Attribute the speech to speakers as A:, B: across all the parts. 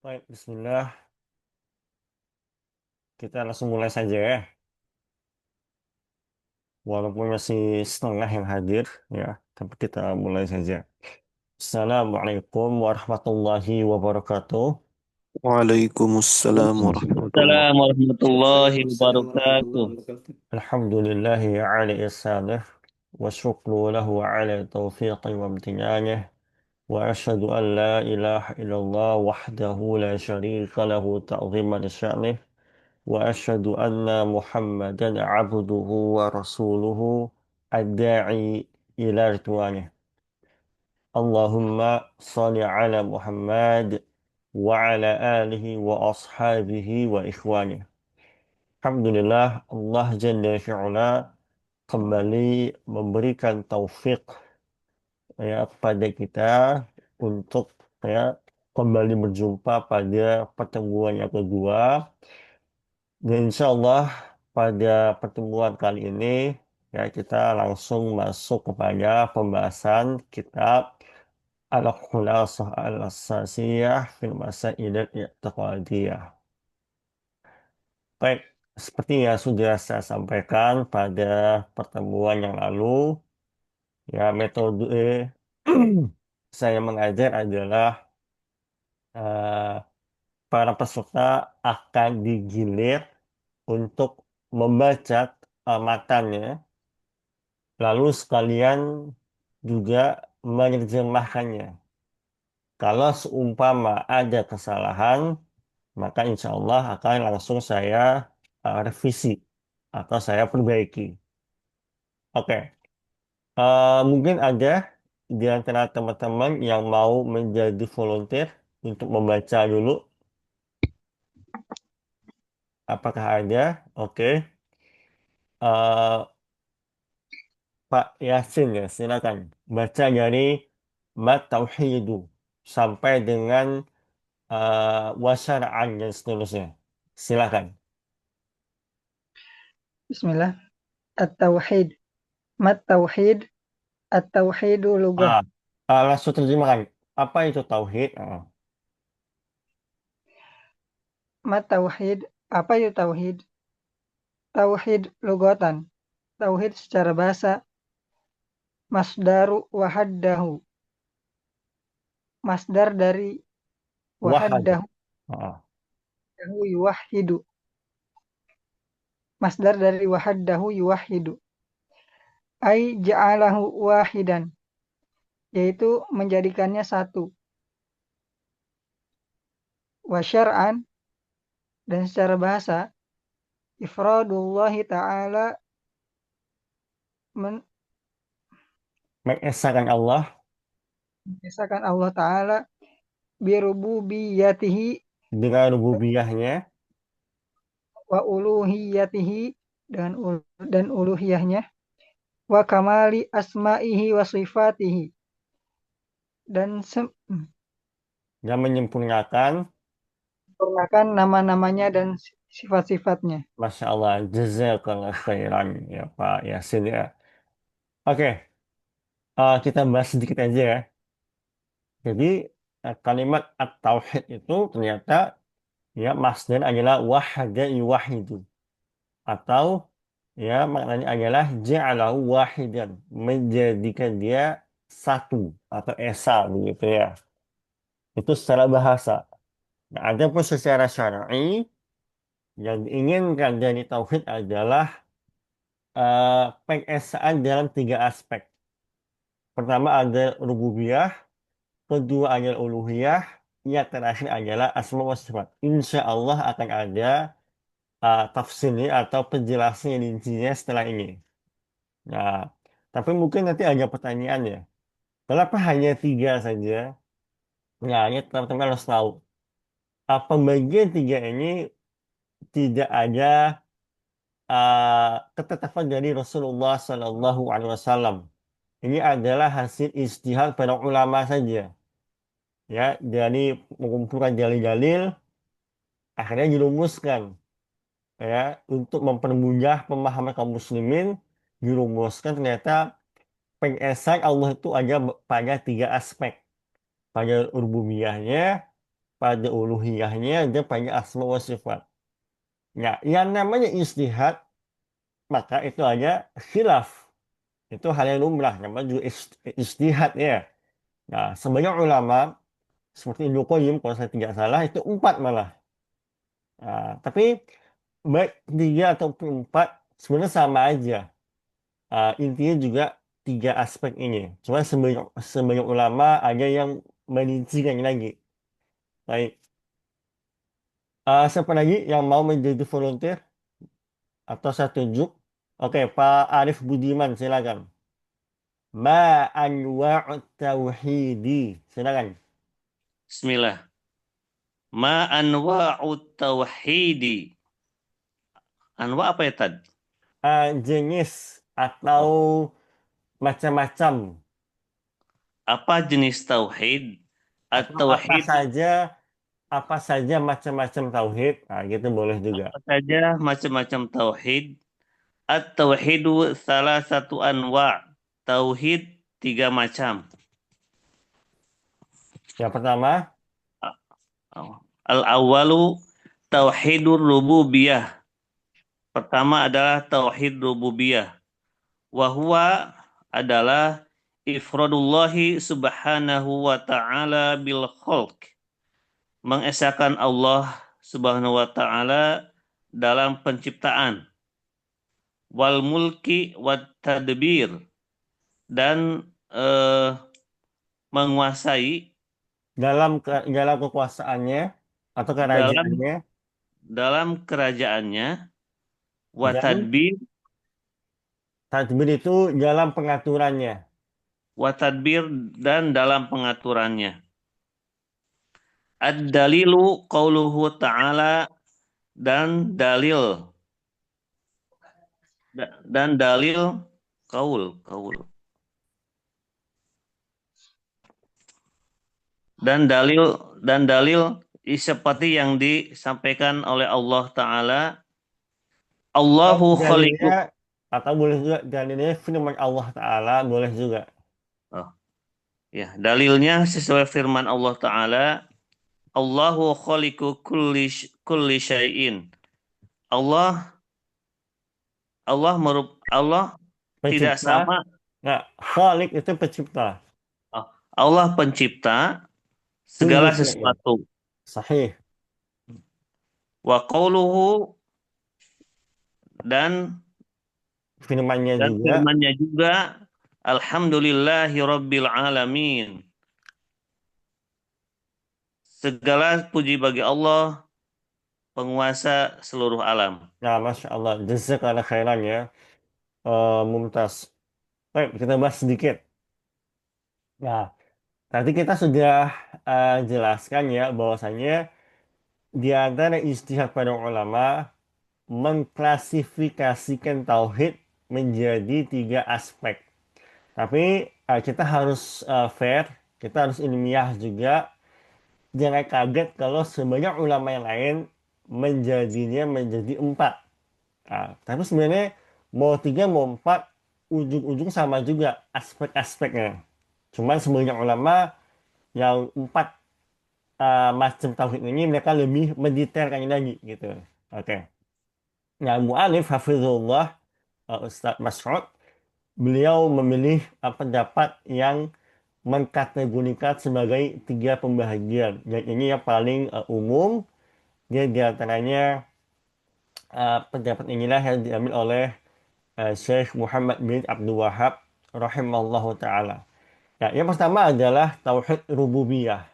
A: Baik, Bismillah. Kita langsung mulai saja ya. Walaupun masih setengah yang hadir, ya, tapi kita mulai saja. Assalamualaikum warahmatullahi wabarakatuh.
B: Waalaikumsalam warahmatullahi
C: Assalamualaikum warahmatullahi
B: Waalaikumsalam
C: wabarakatuh.
B: warahmatullahi wabarakatuh.
A: Alhamdulillahi ala ihsanih, wa syukru lahu ala taufiqi wa amtinaneh, wa ashadu an la ilaha illallah wahdahu la syarika lahu ta'ziman sya'nih. وأشهد أن محمدا عبده ورسوله الداعي إلى رضوانه اللهم صل على محمد وعلى آله وأصحابه وإخوانه. Alhamdulillah, Allah Jalla fi'ala kembali memberikan taufik ya kepada kita untuk ya kembali berjumpa pada pertemuan yang kedua. Dan insya Allah pada pertemuan kali ini ya kita langsung masuk kepada pembahasan kitab Al-Khulasah Al-Asasiyah fil Masail I'tiqadiyah. Baik, seperti yang sudah saya sampaikan pada pertemuan yang lalu, ya metode saya mengajar adalah eh, para peserta akan digilir untuk membaca matannya. Lalu sekalian juga menerjemahkannya. Kalau seumpama ada kesalahan, maka insya Allah akan langsung saya revisi atau saya perbaiki. Oke, mungkin ada di antara teman-teman yang mau menjadi volunteer untuk membaca dulu. Apakah ada? Oke. Eh, Pak Yasin ya, silakan. Baca dari Mat Tauhidu sampai dengan wasyara'an dan seterusnya. Silakan.
D: Bismillah. At-tauhid. Mat-tauhid. At-tauhidu lugah.
A: Ah, langsung terjemahkan. Apa itu tauhid?
D: Mat-tauhid. Apa itu tauhid? Tauhid lugatan. Tauhid secara bahasa. Masdaru wahaddahu. Masdar dari
A: Wahad.
D: wahaddahu
A: Ah,
D: yuwahidu. Masdar dari wahaddahu yuwahidu. Ai ja'alahu wahidan. Yaitu menjadikannya satu. Wasyar'an. Dan secara bahasa. Ifradullahi ta'ala
A: mengesahkan Allah
D: mengesahkan Allah Ta'ala birububiyatihi
A: dengan rububiyahnya
D: wa uluhiyatihi dan uluhiyahnya wa kamali asma'ihi wa sifatihi dan
A: dan menyempurnakan.
D: sempurnakan nama-namanya dan sifat-sifatnya.
A: Masya Allah. Jazakallah khairan ya Pak Yasin ya. Oke, kita bahas sedikit aja ya. Jadi kalimat at-tauhid itu ternyata ya masdar adalah wahada yuwahidu. Atau ya maknanya adalah ja'alahu wahidan, menjadikan dia satu atau esa begitu ya. Itu secara bahasa. Nah, adapun secara syar'i yang diinginkan dari tauhid adalah pengesaan dalam tiga aspek. Pertama ada rububiyah, kedua adalah uluhiyah, yang terakhir adalah asma wa sifat. Insya Allah akan ada tafsirnya atau penjelasan yang rincinya setelah ini. Nah, tapi mungkin nanti ada pertanyaan ya. Kenapa hanya tiga saja? Nah, ini teman-teman harus tahu. Pembagian tiga ini tidak ada ketetapan dari Rasulullah Sallallahu Alaihi Wasallam. Ini adalah hasil ijtihad para ulama saja. Ya, dari mengumpulkan dalil-dalil, akhirnya dirumuskan. Ya, untuk mempermudah pemahaman kaum muslimin, dirumuskan ternyata pengesaan Allah itu ada pada tiga aspek. Pada rububiyahnya, pada uluhiyahnya dan pada asma wa sifat. Nah, yang namanya ijtihad, maka itu ada khilaf. Itu hal yang lumrah, namanya juga ijtihad ya. Nah, sebanyak ulama, seperti Ibnu Qayyim, kalau saya tidak salah, itu empat malah. Nah, tapi baik tiga ataupun empat, sebenarnya sama aja. Intinya juga tiga aspek ini. Cuma sebanyak ulama ada yang merincikan lagi. Baik. Siapa lagi yang mau menjadi volunteer atau saya tunjuk? Oke, Pak Arif Budiman, silakan. Ma anwa'ut tauhidi. Silakan.
B: Bismillah. Ma anwa'ut tauhidi. Anwa apa ya tadi?
A: Jenis atau
B: Oh,
A: macam-macam
B: apa jenis tauhid?
A: atau
B: At-tauhid
A: apa saja macam-macam tauhid. Nah, gitu boleh juga.
B: apa saja macam-macam tauhid. At-tauhidu salah satu anwa. Tauhid tiga macam.
A: Yang pertama,
B: Al-awwalu tauhidur rububiyah. Pertama adalah tauhid rububiyah. Wahwa adalah ifradullahi subhanahu wa ta'ala bil khalq. Mengesahkan Allah subhanahu wa ta'ala dalam penciptaan. Wal mulki wat tadbir. Dan eh, menguasai
A: dalam kekuasaannya atau
B: dalam
A: kerajaannya
B: dalam kerajaannya. Wat
A: dan
B: tadbir.
A: tadbir itu dalam pengaturannya.
B: Wat tadbir dan dalam pengaturannya. Ad-dalilu qauluhu ta'ala dan dalil dan dalil kaul dan dalil seperti yang disampaikan oleh Allah Ta'ala.
A: Atau
B: Allahu khaliqu.
A: dalilnya atau boleh juga dalilnya firman Allah Ta'ala boleh juga.
B: Oh, ya, dalilnya sesuai firman Allah Ta'ala. Allahu khaliqu kulli syai'in. Allah Allah tidak
A: Pencipta.
B: sama.
A: Nah, Khalik itu pencipta.
B: Oh, Allah pencipta segala
A: Kulli syai'in.
B: sesuatu.
A: Sahih.
B: Wa qauluhu dan
A: Firmannya
B: dan
A: juga.
B: firman-Nya juga Alhamdulillahi Rabbil Alamin. Segala puji bagi Allah, penguasa seluruh alam.
A: Nah, Masya Allah. Jazakallah khairan ya. Mumtaz. Baik, kita bahas sedikit. Nah, tadi kita sudah jelaskan ya bahwasanya di antara ijtihad para ulama mengklasifikasikan tauhid menjadi tiga aspek. Tapi kita harus fair, kita harus ilmiah juga. Jangan kaget kalau sebanyak ulama yang lain menjadinya menjadi empat. Nah, tapi sebenarnya mau tiga mau empat, ujung-ujung sama juga aspek-aspeknya. Cuman sebanyak ulama yang empat macam tauhid ini mereka lebih mendetailkan lagi gitu. Oke. Nah, mu'alif hafizullah Ustadz Mas'ud, beliau memilih pendapat yang mengkategorikan sebagai tiga pembahagian. Dan ini yang paling umum. Dia diantaranya pendapat inilah yang diambil oleh Syekh Muhammad bin Abdul Wahab rahimallahu taala. Nah, yang pertama adalah tauhid rububiyah.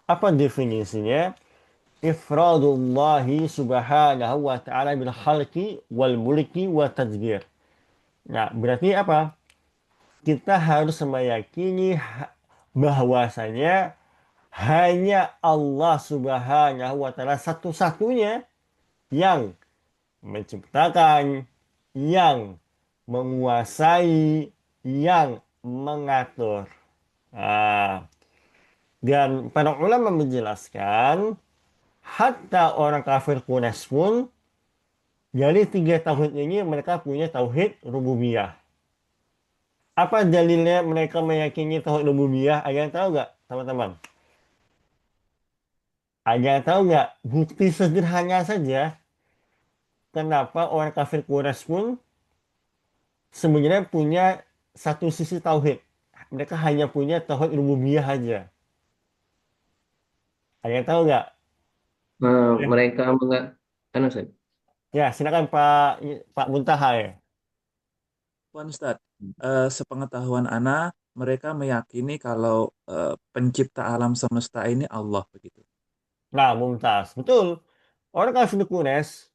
A: Apa definisinya? Ifradullahi subhanahu wa ta'ala bil khalqi wal mulki wa tadbir. Nah, berarti apa? Kita harus meyakini bahwasanya hanya Allah Subhanahu wa taala satu-satunya yang menciptakan, yang menguasai, yang mengatur. Nah, dan para ulama menjelaskan, hatta orang kafir Quraisy pun dari tiga tauhid ini mereka punya tauhid rububiyah. Apa dalilnya mereka meyakini tauhid rububiyah? Ada yang tahu nggak, teman-teman? Ada tahu nggak bukti sederhana saja kenapa orang kafir Quraisy pun sebenarnya punya satu sisi tauhid. Mereka hanya punya tauhid rububiyah aja. Ada yang tahu nggak? Ya,
C: Mereka anu, Ustaz.
A: ya, silakan Pak Muntaha ya.
E: Wan Ustaz, sepengetahuan Ana, mereka meyakini kalau pencipta alam semesta ini Allah begitu.
A: Nah, Mumtaz, betul. Orang kafir Quraisy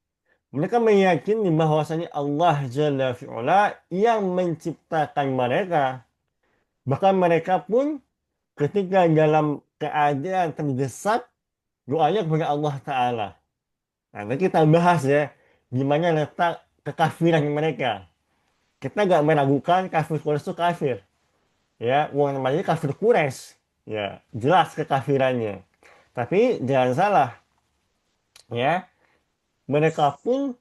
A: mereka meyakini bahwasanya Allah Jalla fi'ala yang menciptakan mereka. Bahkan mereka pun ketika dalam keadaan terdesak, doanya kepada Allah Ta'ala. Nah, nanti kita bahas ya, gimana letak kekafiran mereka. Kita nggak meragukan kafir Quraisy itu kafir. Ya, uang namanya kafir Quraisy. Ya, jelas kekafirannya. Tapi jangan salah, ya, mereka pun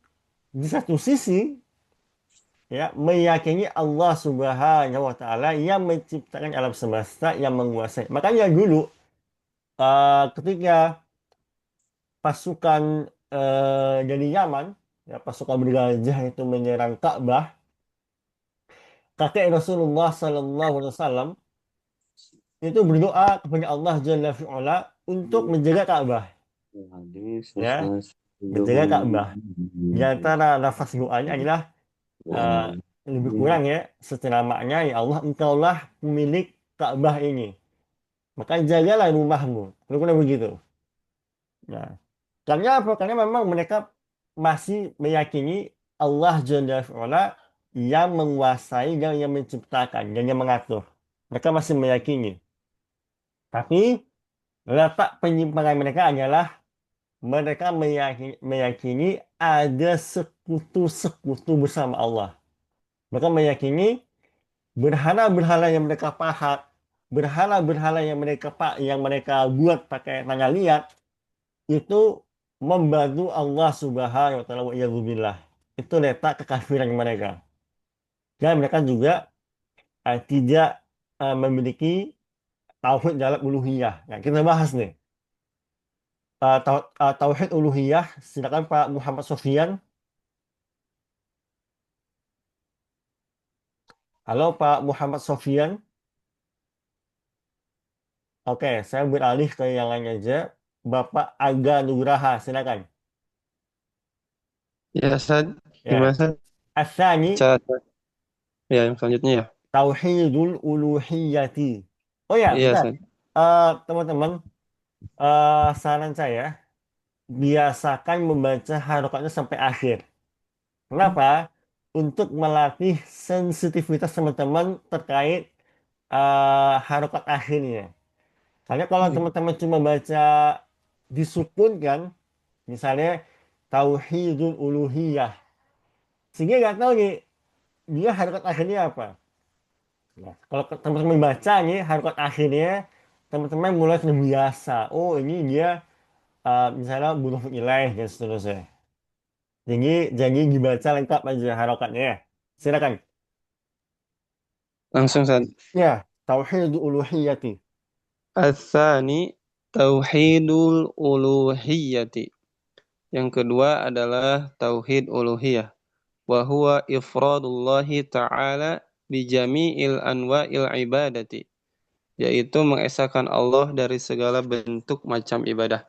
A: di satu sisi ya meyakini Allah Subhanahu wa taala yang menciptakan alam semesta yang menguasai. Makanya dulu ketika pasukan dari Yaman ya pasukan bergajah itu menyerang Ka'bah, kakek Rasulullah Sallallahu Alaihi Wasallam itu berdoa kepada Allah Jalla fi'ala untuk menjaga Ka'bah ya, menjaga Ka'bah. Di antara nafas doanya adalah eh, lebih kurang ya secara makna ya Allah engkaulah pemilik Ka'bah ini maka jagalah rumahmu kurang begitu. Nah, karena apa? Karena memang mereka masih meyakini Allah Jalla wa'ala yang menguasai dan yang menciptakan dan yang mengatur. Mereka masih meyakini. Tapi letak penyimpangan mereka adalah mereka meyakini ada sekutu-sekutu bersama Allah. Mereka meyakini berhala-berhala yang mereka pahat, berhala-berhala yang mereka buat pakai tangan liat itu membantu Allah Subhanahu wa taala wa iyadzubillah. Itu letak kekafiran mereka. Dan mereka juga tidak memiliki tauhid dalam uluhiyah. Nah, kita bahas nih. Tauhid uluhiyah, silakan Pak Muhammad Sofyan. Halo Pak Muhammad Sofyan. Oke, saya beralih ke yang lain aja. Bapak Aga Nugraha, silakan.
C: Ya, Ustaz. Gimana,
A: Ya.
C: Ustaz?
A: Asani
C: Baca, ya, yang selanjutnya ya.
A: Tauhidul Uluhiyati. Oh ya,
C: Iya,
A: bentar.
C: Ustaz.
A: Teman-teman, saran saya biasakan membaca harokatnya sampai akhir. Kenapa? Untuk melatih sensitivitas teman-teman terkait harokat akhirnya. Karena kalau
C: Iya.
A: teman-teman cuma baca disukunkan, misalnya Tauhidul Uluhiyah, sehingga nggak tahu nih dia harokat akhirnya apa. Nah, kalau teman-teman baca nih harokat akhirnya, teman-teman mulai terbiasa. Oh ini dia misalnya bunuh ilaih dan seterusnya. Jadi dibaca lengkap aja harokatnya ya. Silakan.
C: Langsung, Ustaz.
A: Ya, tauhid uluhiyati.
C: Ats-tsani tauhidul uluhiyyati. Yang kedua adalah tauhid uluhiyah. Wa huwa ifradullahi ta'ala bi jami'il anwa'il ibadati. Yaitu mengesahkan Allah dari segala bentuk macam ibadah.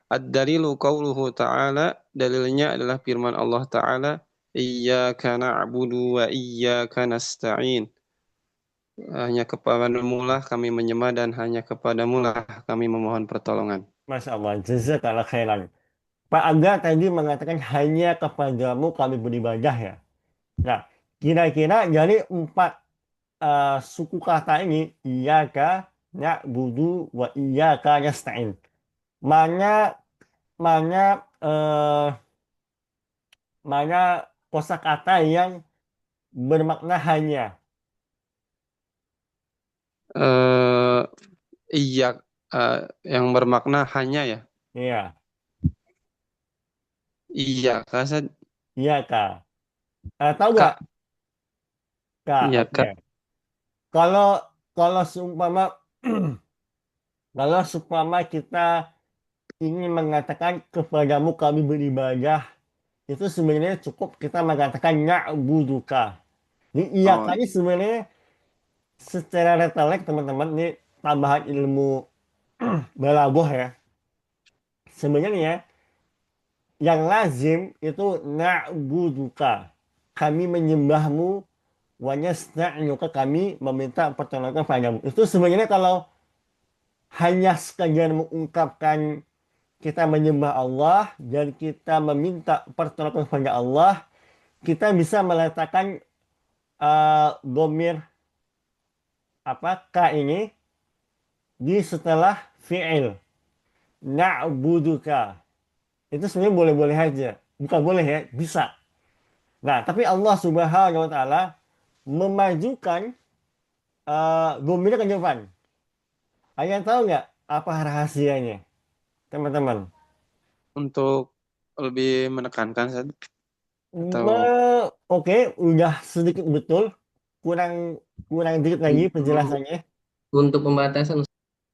C: Ad-dalilu qauluhu ta'ala, dalilnya adalah firman Allah Ta'ala, Iyyaka na'budu wa iyyaka nasta'in. Hanya kepadamu lah kami menyembah dan hanya kepadamu lah kami memohon pertolongan.
A: Masya Allah, jazakallah khairan. Pak Aga tadi mengatakan hanya kepadamu kami beribadah ya. Nah, kira-kira dari empat suku kata ini, iyyaka na'budu wa iyyaka nasta'in. Mana mana eh, mana kosakata yang bermakna hanya.
C: Eh iya eh, yang bermakna hanya ya.
A: Iya,
C: Iya, Kak.
A: iya kak. Tahu nggak
C: Kak.
A: kak?
C: Iya,
A: Oke.
C: Kak.
A: Kalau kalau seumpama kalau seumpama kita ingin mengatakan kepadamu kami beribadah, itu sebenarnya cukup kita mengatakan na'buduka. Ini iya
C: Oh,
A: kali sebenarnya secara retelek teman-teman, ini tambahan ilmu balaghah ya. Sebenarnya yang lazim itu na'buduka. Kami menyembahmu wa nasta'nuka, kami meminta pertolongan padamu. Itu sebenarnya kalau hanya sekadar mengungkapkan kita menyembah Allah dan kita meminta pertolongan kepada Allah, kita bisa meletakkan domir apa k ini di setelah fi'il na'buduka. Itu sebenarnya boleh-boleh aja. Bukan boleh ya, bisa. Nah, tapi Allah Subhanahu wa taala memajukan domirnya ke depan. Kalian tahu nggak apa rahasianya, teman-teman?
C: untuk lebih menekankan Ustaz, atau
A: Oke, udah sedikit betul. Kurang kurang dikit lagi
F: Untuk
A: penjelasannya.
F: untuk pembatasan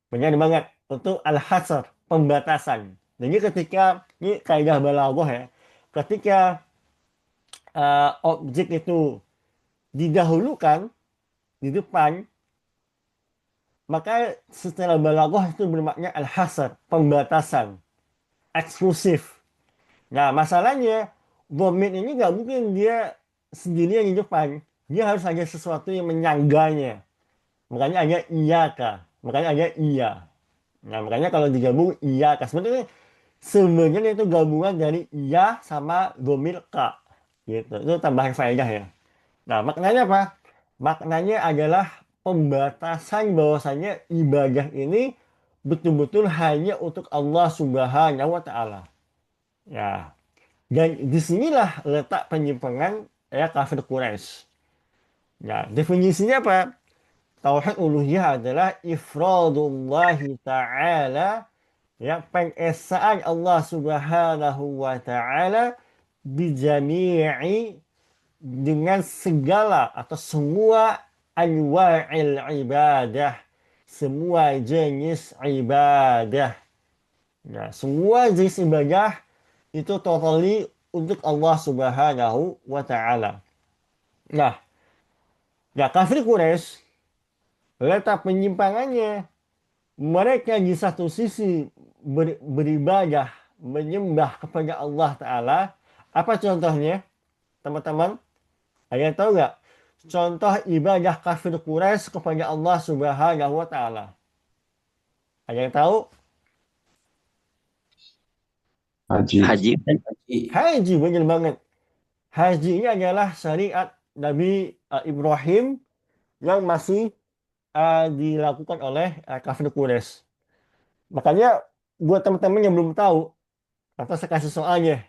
A: Benar banget. Untuk al-hasr, pembatasan. Jadi ketika, ini kaidah balaghah ya. Ketika objek itu didahulukan di depan, maka secara balaghah itu bermakna al-hasr, pembatasan, eksklusif. Nah, masalahnya dhamir ini nggak mungkin dia sendirian di depan. Dia harus ada sesuatu yang menyangganya. Makanya ada iyaka. Makanya ada iya. Nah, makanya kalau digabung iyaka. Sebenarnya itu gabungan dari iya sama dhamir ka. Gitu. Itu tambahan faedah ya. Nah, maknanya apa? Maknanya adalah pembatasan bahwasanya ibadah ini betul-betul hanya untuk Allah Subhanahu wa taala. Ya. Dan disinilah letak penyimpangan ya kafir Quraisy. Ya, definisinya apa? Tauhid uluhiyah adalah ifradullahi ta'ala, ya, pengesaan Allah Subhanahu wa taala bijami'i, dengan segala atau semua anwa'il ibadah, semua jenis ibadah. Ya, semua jenis ibadah itu totally untuk Allah Subhanahu wa taala. Nah, ya kafir Quraisy letak penyimpangannya, mereka di satu sisi beribadah menyembah kepada Allah taala. Apa contohnya, teman-teman? Kalian tahu nggak contoh ibadah kafir Quraisy kepada Allah Subhanahu wa taala? Ada yang tahu?
G: Haji.
F: haji kan?
A: Haji, benar banget. Haji ini adalah syariat Nabi Ibrahim yang masih dilakukan oleh kafir Quraisy. Makanya buat teman-teman yang belum tahu, atau saya kasih soalnya,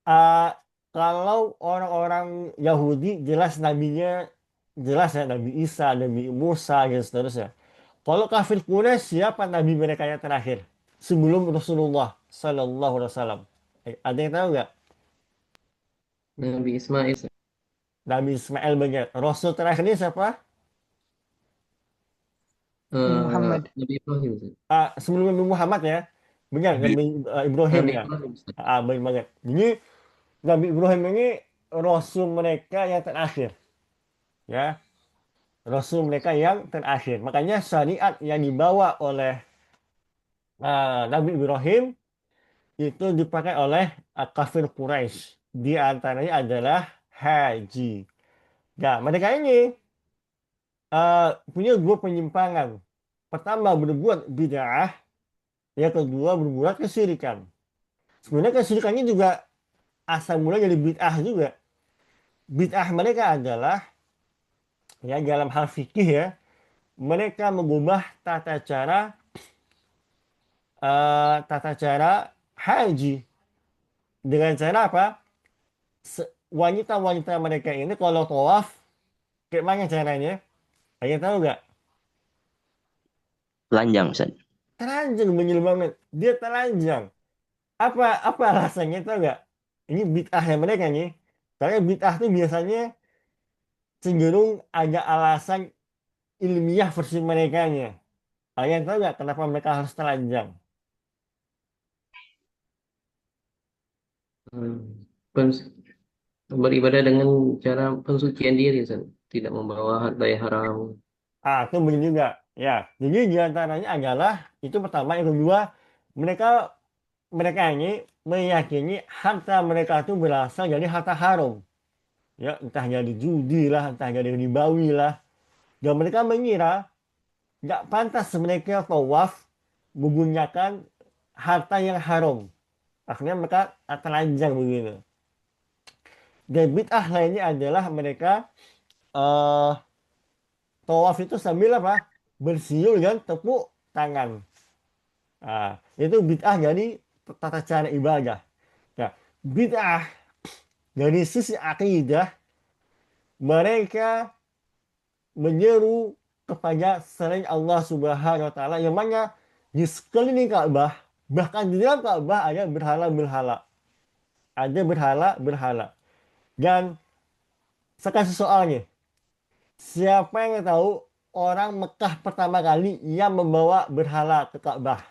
A: uh, kalau orang-orang Yahudi jelas nabinya, jelas ya Nabi Isa, Nabi Musa dan seterusnya. Kalau kafir Quraisy, siapa nabi mereka yang terakhir sebelum Rasulullah Sallallahu Alaihi Wasallam? Ada yang tahu nggak?
F: Nabi Ismail
A: Nabi Ismail benar. Rasul terakhir ini siapa?
D: Muhammad.
F: Nabi Ibrahim Ustaz.
A: Sebelum Nabi Muhammad ya, benar Nabi Ibrahim
F: Nabi
A: ya.
F: Ibrahim Ustaz.
A: Benar banget. Jadi Nabi Ibrahim ini Rasul mereka yang terakhir, ya. Rasul mereka yang terakhir. Makanya syariat yang dibawa oleh Nabi Ibrahim itu dipakai oleh kafir Quraisy. Di antaranya adalah haji. Nah, mereka ini punya dua penyimpangan. Pertama, berbuat bid'ah. Yang kedua, berbuat kesyirikan. Sebenarnya kesyirikannya juga asal mula dari bid'ah juga. Bid'ah mereka adalah, ya, dalam hal fikih ya, mereka mengubah tata cara haji dengan cara apa? Wanita-wanita mereka ini kalau tawaf kayak mana caranya? Kalian tahu nggak?
F: Telanjang Ustaz.
A: Telanjang, bener banget. Dia telanjang. Apa alasannya, tahu nggak? Ini bid'ahnya mereka nih. Karena bid'ah itu biasanya cenderung ada alasan ilmiah versi mereka nya. Kalian tahu nggak kenapa mereka harus telanjang?
F: Hmm. Pens- Beribadah dengan cara pensucian diri, Ustaz. Tidak membawa harta yang haram.
A: Itu begini juga. Ya, jadi diantaranya adalah itu pertama, yang kedua mereka mereka ini meyakini harta mereka itu berasal dari harta haram. Ya, entah dari judi lah, entah dari ribawi lah. Dan mereka mengira nggak pantas mereka tawaf menggunakan harta yang haram. Akhirnya mereka telanjang begitu. Dan bid'ah lainnya adalah mereka eh tawaf itu sambil apa? Bersiul dan tepuk tangan. Itu bid'ah dari tata cara ibadah. Nah, bid'ah dari sisi akidah, mereka menyeru kepada selain Allah Subhanahu wa taala, yang mana di sekeliling Ka'bah, bahkan di dalam Ka'bah ada berhala-berhala. Ada berhala-berhala. Dan saya kasih soalnya, siapa yang tahu orang Mekah pertama kali yang membawa berhala ke Ka'bah?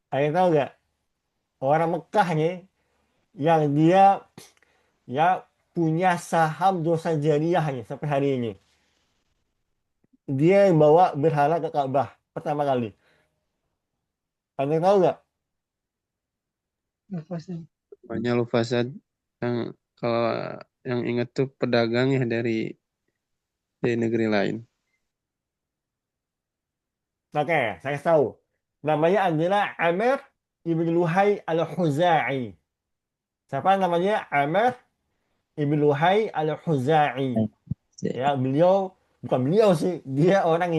A: Ada yang tahu nggak? Orang Mekah nih yang dia ya punya saham dosa jariah nih sampai hari ini. Dia yang bawa berhala ke Ka'bah pertama kali. Ada yang tahu nggak?
D: Lupa, Ustaz.
C: Banyak lupa Sad. Yang kalau yang ingat tuh pedagang ya dari negeri lain.
A: Oke, saya tahu. Namanya adalah Amir ibn Luhai al-Khuzai. Siapa namanya? Amir ibn Luhai al-Khuzai. Ya, beliau bukan beliau sih, dia orang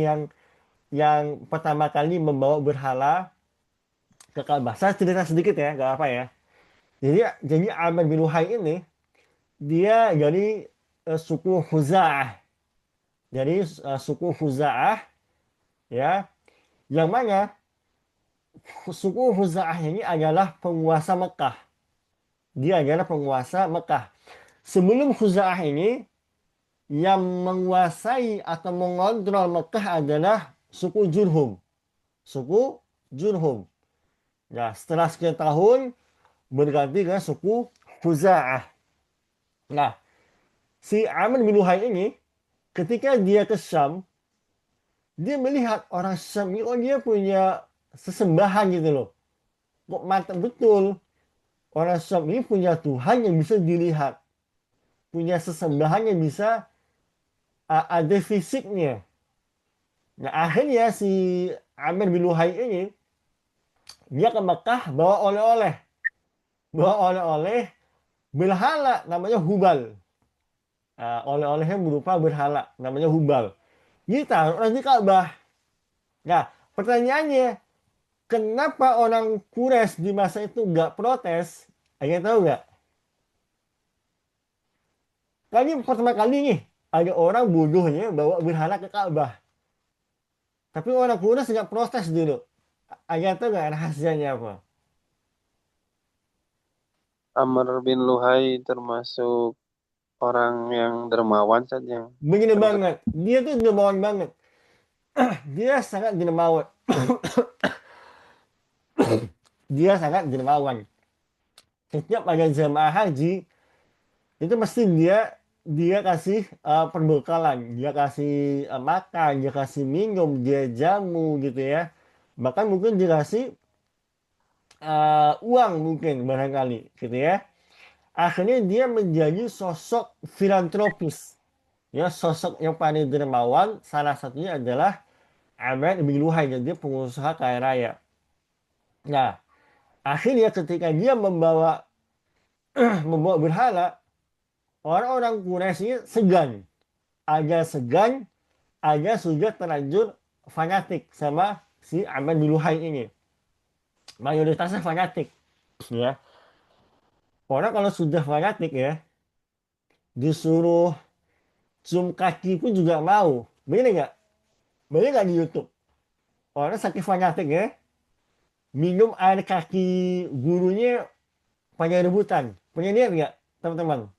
A: yang pertama kali membawa berhala ke Ka'bah. Saya cerita sedikit ya, nggak apa ya. Jadi Amir bin Luhai ini dia dari suku Khuza'ah. Jadi suku Khuza'ah ya, yang mana suku Khuza'ah ini adalah penguasa Mekah. Dia adalah penguasa Mekah. Sebelum Khuza'ah ini, yang menguasai atau mengontrol Mekah adalah suku Jurhum. Suku Jurhum. Nah, setelah sekian tahun berganti ke suku Khuza'ah. Nah, si Amr bin Luhai ini ketika dia ke Syam, dia melihat orang Syam ini, oh dia punya sesembahan gitu loh. Kok mantap betul. Orang Syam ini punya Tuhan yang bisa dilihat. Punya sesembahan yang bisa ada fisiknya. Nah, akhirnya si Amir bin Luhai ini, dia ke Mekah bawa oleh-oleh. Bawa oleh-oleh berhala namanya Hubal. Oleh-olehnya berupa berhala namanya Hubal. Ditaruh di Ka'bah. Nah, pertanyaannya, kenapa orang Quraisy di masa itu nggak protes? Ada yang tahu nggak? Kali pertama kali nih, ada orang bodohnya bawa berhala ke Ka'bah. Tapi orang Quraisy nggak protes dulu. Ada yang tahu nggak rahasianya apa?
C: Amr bin Luhai termasuk orang yang dermawan saja.
A: Begini
C: Termasuk
A: banget, dia tuh dermawan banget. Dia sangat dermawan. Dia sangat dermawan. Setiap ada jemaah haji, itu mesti dia kasih perbekalan, dia kasih makan, dia kasih minum, dia jamu gitu ya. Bahkan mungkin dikasih uang mungkin barangkali gitu ya. Akhirnya dia menjadi sosok filantropis. Ya, sosok yang paling dermawan salah satunya adalah Ahmad bin Luhai, dan dia pengusaha kaya raya. Nah, akhirnya ketika dia membawa membawa berhala, orang-orang Quraisy ini segan, agak segan, agak sudah terlanjur fanatik sama si Ahmad bin Luhai ini. Mayoritasnya fanatik, ya. Orang kalau sudah fanatik ya, disuruh cium kaki pun juga mau. Begini nggak? Begini nggak di YouTube? Orang sakit fanatik ya, minum air kaki gurunya pada rebutan. Punya lihat nggak, teman-teman?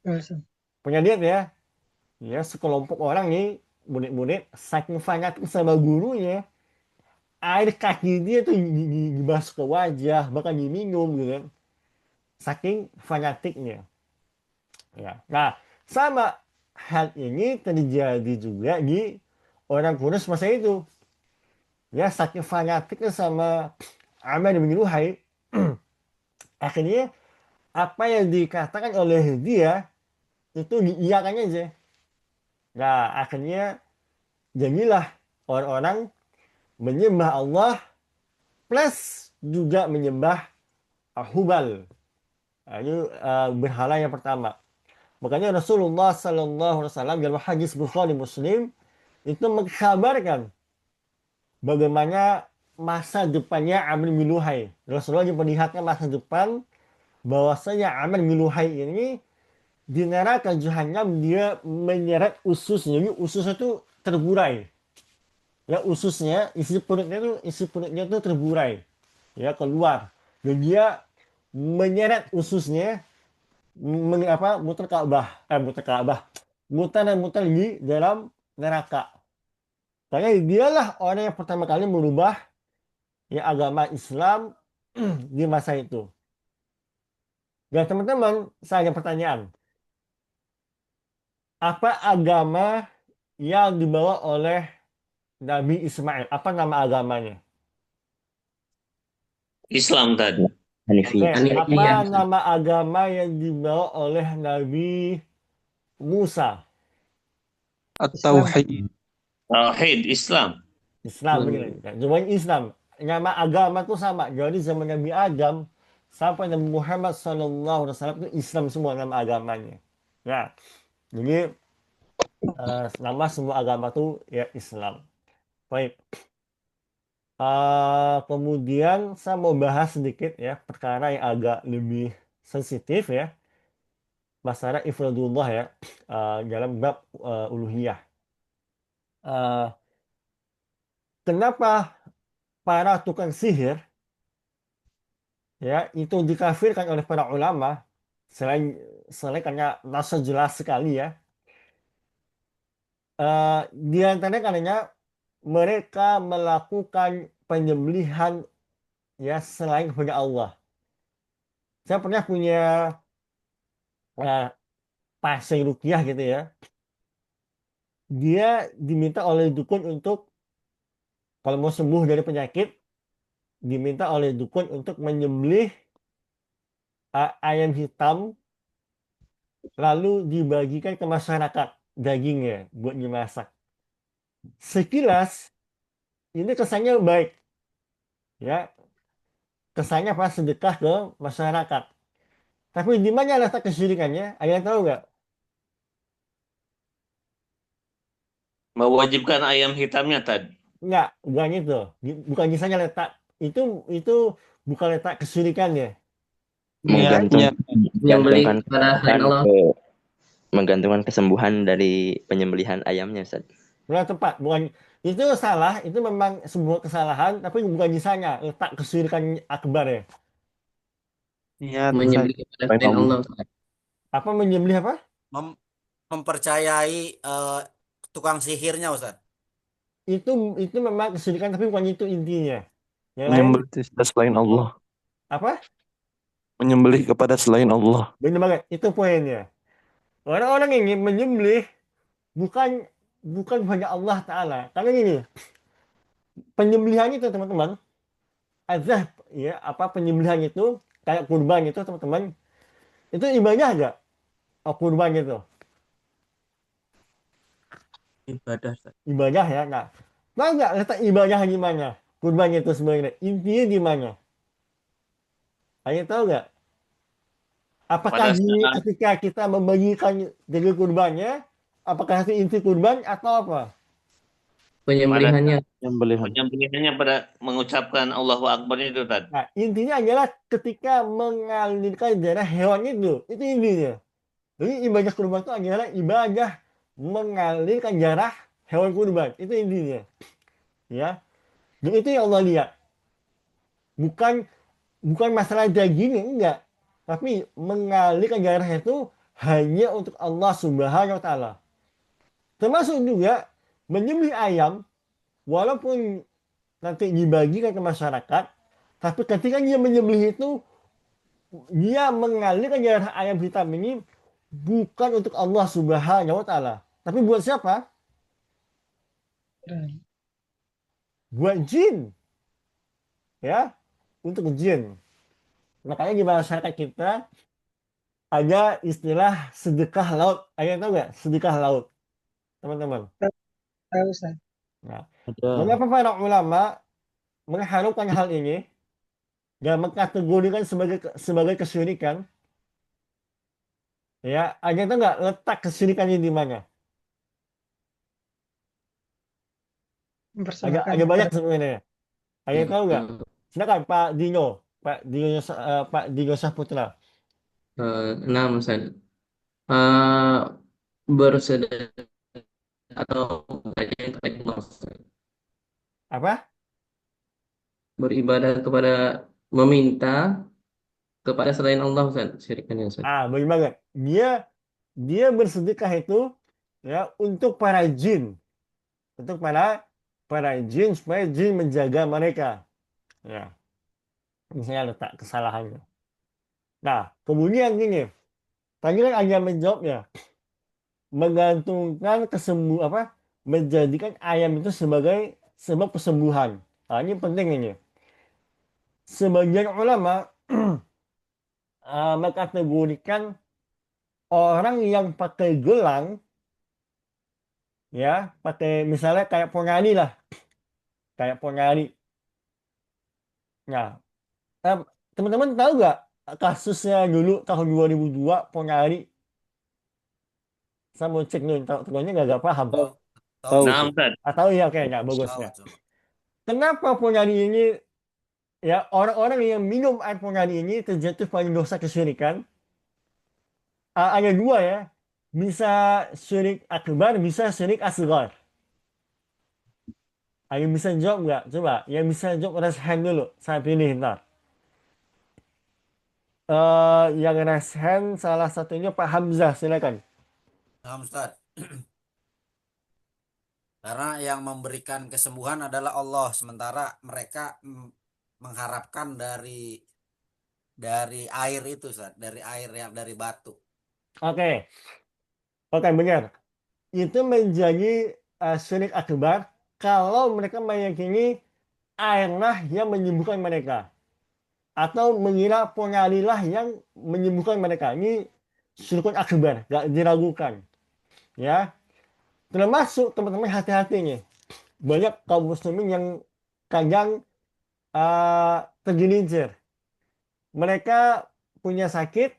D: Ustaz.
A: Punya lihat ya? Ya, sekelompok orang nih, murid-murid, saking fanatik sama gurunya, air kaki dia tuh dibasuh ke wajah, bahkan diminum gitu kan. Saking fanatiknya. Ya. Nah, sama hal ini terjadi juga di orang Quraisy masa itu. Ya, saking fanatiknya sama Amr bin Luhai, akhirnya apa yang dikatakan oleh dia itu diiyakan aja. Nah, akhirnya jadilah orang-orang menyembah Allah plus juga menyembah Hubal. Nah, ini berhala yang pertama. Makanya Rasulullah Sallallahu Alaihi Wasallam dalam hadis Bukhari Muslim itu mengkabarkan bagaimana masa depannya Amr bin Luhai. Rasulullah memperlihatkan masa depan bahwasanya Amr bin Luhai ini di neraka jahanam dia menyeret ususnya. Jadi ususnya itu terburai. Ya ususnya, isi perutnya itu terburai. Ya keluar. Dan dia menyeret ususnya muter muter di dalam neraka. Karena dialah orang yang pertama kali merubah ya agama Islam di masa itu. Dan teman-teman, saya ada pertanyaan. Apa agama yang dibawa oleh Nabi Ismail? Apa nama agamanya?
B: Islam tadi.
A: Oke,
G: Hanifiyah.
A: apa
F: Hanifiyah.
A: nama agama yang dibawa oleh Nabi Musa?
C: At-Tauhid.
B: Tauhid Islam.
A: Islam begini. Cuman Islam. Nama agama itu sama. Jadi zaman Nabi Adam sampai Nabi Muhammad SAW itu Islam semua nama agamanya. Ya, jadi nama semua agama itu ya Islam. Baik. Kemudian saya mau bahas sedikit ya perkara yang agak lebih sensitif ya. Masalah ifradullah ya dalam bab uluhiyah. Kenapa para tukang sihir ya itu dikafirkan oleh para ulama selain karena nasa jelas sekali ya. Di antaranya karena mereka melakukan penyembelihan ya selain kepada Allah. Saya pernah punya pasien ruqyah gitu ya. Dia diminta oleh dukun untuk kalau mau sembuh dari penyakit, diminta oleh dukun untuk menyembelih ayam hitam lalu dibagikan ke masyarakat dagingnya buat dimasak. Sekilas ini kesannya baik, ya kesannya pas sedekah ke masyarakat. Tapi di mana letak kesyirikannya? Ada yang tahu nggak?
B: Mewajibkan ayam hitamnya tadi.
A: Nggak, bukan itu. Bukan misalnya letak itu bukan letak kesyirikannya.
C: Niatnya.
F: Menyembelih
G: menggantungkan
F: kepada selain Allah.
G: menggantungkan kesembuhan dari penyembelihan ayamnya, Ustaz.
A: Bukan tepat, bukan itu salah. Itu memang sebuah kesalahan, tapi bukan di sana letak kesyirikan akbar ya.
C: Niat.
F: Menyembelih kepada
G: Selain
F: selain
G: Allah.
F: Allah.
A: Apa menyembelih apa?
H: Mempercayai tukang sihirnya, Ustaz.
A: Itu memang kesyirikan, tapi bukan itu intinya. Yang lain
C: Menyembelih kepada selain Allah.
A: apa?
C: Menyembelih kepada selain Allah.
A: Benar banget, itu poinnya. Orang-orang ini menyembelih bukan hanya Allah Ta'ala. Karena gini, penyembelihan itu teman-teman, azab ya, apa penyembelihan itu kayak kurban itu teman-teman, itu ibadah nggak? Kurban itu
E: Ibadah, Ustaz.
A: ibadah ya. Nah, tahu nggak letak ibadah di mana? Kurban itu sebenarnya intinya di mana? Ada yang tahu nggak? Apakah
B: Pada saat
A: ketika kita membagikan dari kurbannya, apakah itu inti kurban atau apa?
F: Penyembelihannya.
B: penyembelihannya pada mengucapkan Allahu Akbar itu tadi.
A: Nah, intinya adalah ketika mengalirkan darah hewan itu intinya. Jadi ibadah kurban itu adalah ibadah mengalirkan darah hewan kurban, itu intinya. Ya, dan itu yang Allah lihat. Bukan masalah dagingnya, enggak. Tapi mengalirkan darah itu hanya untuk Allah Subhanahu wa Ta'ala. Termasuk juga menyembelih ayam, walaupun nanti dibagikan ke masyarakat, tapi ketika dia menyembelih itu, dia mengalirkan darah ayam hitam ini bukan untuk Allah Subhanahu wa Ta'ala, tapi buat siapa? Buat jin, ya, untuk jin. Makanya di masyarakat kita ada istilah sedekah laut. Ada yang tahu nggak sedekah laut, teman-teman?
D: Tahu Ustaz.
A: Nah,
E: Ada.
A: mengapa para ulama mengharapkan hal ini dan mengkategorikan sebagai kesyirikan? Ya, ada yang tahu nggak letak kesyirikannya di mana?
D: Mempersembahkan
A: Ada banyak
D: kepada
A: sebenarnya. Ada yang tahu nggak? Silakan Pak Dino, Pak Dino Saputra.
F: Nah, Ustaz. Eh, bersedekah atau kajian terkait Allah, Ustaz.
A: Apa?
F: Beribadah kepada meminta kepada selain Allah, Ustaz. Syirikannya, Ustaz.
A: Bagaimana? Dia bersedekah itu ya untuk para jin, untuk para jin supaya jin menjaga mereka. Ya, misalnya letak kesalahannya. Nah, kemudian gini, tadi kan Anda menjawab ya, menggantungkan menjadikan ayam itu sebagai sebab kesembuhan. Nah, ini penting ini. Sebagian ulama mengkategorikan orang yang pakai gelang, ya, pakai misalnya kayak pongani lah, kayak pongani. Nah, eh, teman-teman tahu nggak kasusnya dulu tahun 2002 pongani? Saya mau cek nih, tahunya nggak paham.
C: Tahu,
H: Tahu
C: tahu
H: Ustaz.
B: Nah,
C: Ustaz.
B: Ustaz.
A: Tahu ya, oke, nggak bagus
H: Tahu,
A: ya.
H: coba.
A: Kenapa pongani ini, ya, orang-orang yang minum air pongani ini terjatuh pada dosa kesyirikan? Ada dua ya, bisa syirik akbar, bisa syirik asgar. Ada yang bisa jawab nggak? Coba, yang bisa jawab raise hand dulu, saya pilih ntar. Yang raise hand salah satunya Pak Hamzah, silakan.
H: Paham Ustaz. Karena yang memberikan kesembuhan adalah Allah, sementara mereka mengharapkan dari air itu Ustaz, dari air yang dari batu.
A: Oke, oke, benar. Itu menjadi syirik akbar kalau mereka meyakini airlah yang menyembuhkan mereka, atau mengira pengalilah yang menyembuhkan mereka. Ini syirik akbar, gak diragukan. Ya, termasuk teman-teman hati-hati nih. Banyak kaum muslimin yang kadang tergelincir. Mereka punya sakit,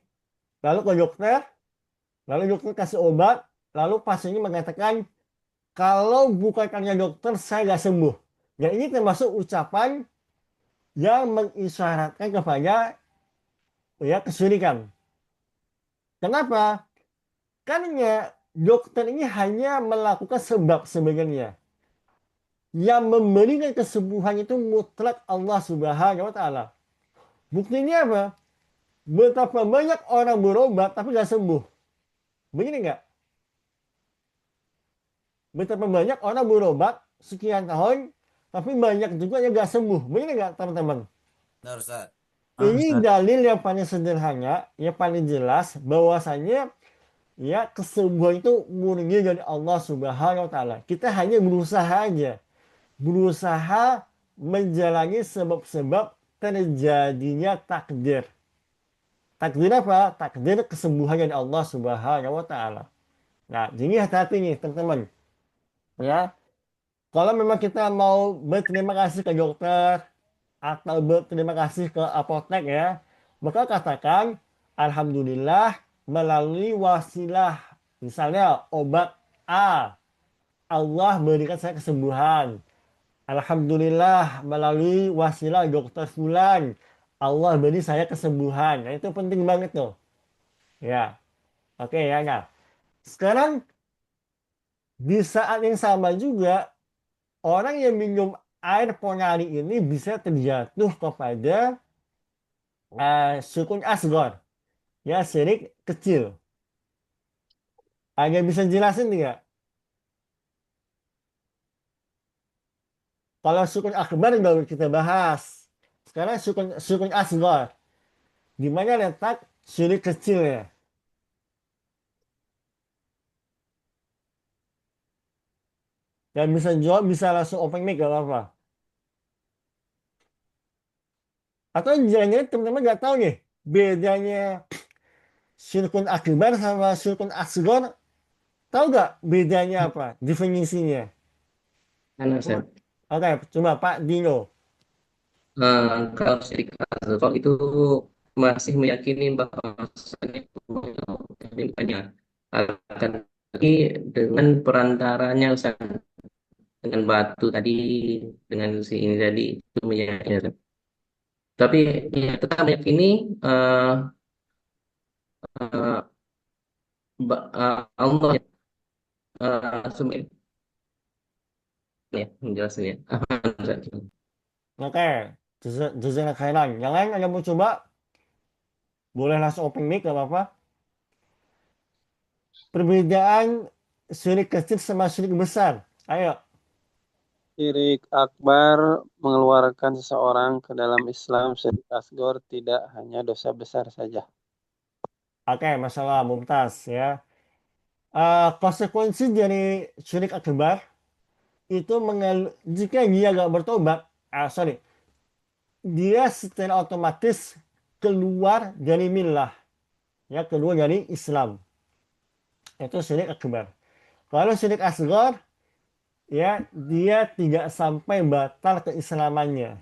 A: lalu ke dokter, lalu dokter kasih obat, lalu pasiennya mengatakan, kalau bukan karena dokter, saya nggak sembuh. Ya, ini termasuk ucapan yang mengisyaratkan kepada ya kesyirikan. Kenapa? Karena dokter ini hanya melakukan sebab sebenarnya. Yang memberikan kesembuhan itu mutlak Allah Subhanahu wa Ta'ala. Buktinya apa? Betapa banyak orang berobat tapi nggak sembuh. Begini nggak? Betapa banyak orang berobat sekian tahun tapi banyak juga yang nggak sembuh. Begini nggak, teman-teman?
H: Benar Ustaz.
A: Ini
E: Ustaz.
A: dalil yang paling sederhana, yang paling jelas bahwasanya ya kesembuhan itu murni dari Allah Subhanahu wa Ta'ala. Kita hanya berusaha aja. Berusaha menjalani sebab-sebab terjadinya takdir. Takdir apa? Takdir kesembuhan dari Allah Subhanahu wa Ta'ala. Nah, jadi hati-hati nih, teman-teman. Ya, kalau memang kita mau berterima kasih ke dokter atau berterima kasih ke apotek ya, maka katakan Alhamdulillah melalui wasilah. Misalnya obat A, Allah berikan saya kesembuhan. Alhamdulillah melalui wasilah dokter Fulan, Allah beri saya kesembuhan. Nah, itu penting banget tuh. Ya, oke ya. Nah, sekarang di saat yang sama juga orang yang minum air ponari ini bisa terjatuh kepada sukun asgor, ya syirik kecil. Agak bisa jelasin tidak? Kalau syirkun akbar baru kita bahas. Sekarang syirkun asghar. Di mana letak syirik kecilnya? Yang bisa jawab bisa langsung open mic gak apa-apa. Atau jangan-jangan teman-teman nggak tahu nih bedanya syirkun akbar sama syirkun asghar. Tahu nggak bedanya apa? Definisinya.
F: Karena
A: Coba,
F: Ustaz,
A: oke, coba Pak Dino.
F: kalau syirik asghar itu masih meyakini bahwa itu kalimatnya akan tapi dengan perantaranya Ustaz, dengan batu tadi, dengan si ini tadi itu meyakini Ustaz. Tapi ya tetap meyakini eh, eh, Allah sebagai ya menjelaskannya.
A: Oke, jazakallahu khairan. Yang lain ada mau coba? Boleh langsung open mic gak apa-apa. Perbedaan syirik kecil sama syirik besar. Ayo.
C: Syirik akbar mengeluarkan seseorang ke dalam Islam, syirik asghar tidak, hanya dosa besar saja.
A: Oke, masalah Mumtaz ya. Konsekuensi dari syirik akbar itu jika dia gak bertobat, sorry, dia secara otomatis keluar dari millah, ya keluar dari Islam. Itu syirik akbar. Kalau syirik asghar, ya dia tidak sampai batal keislamannya.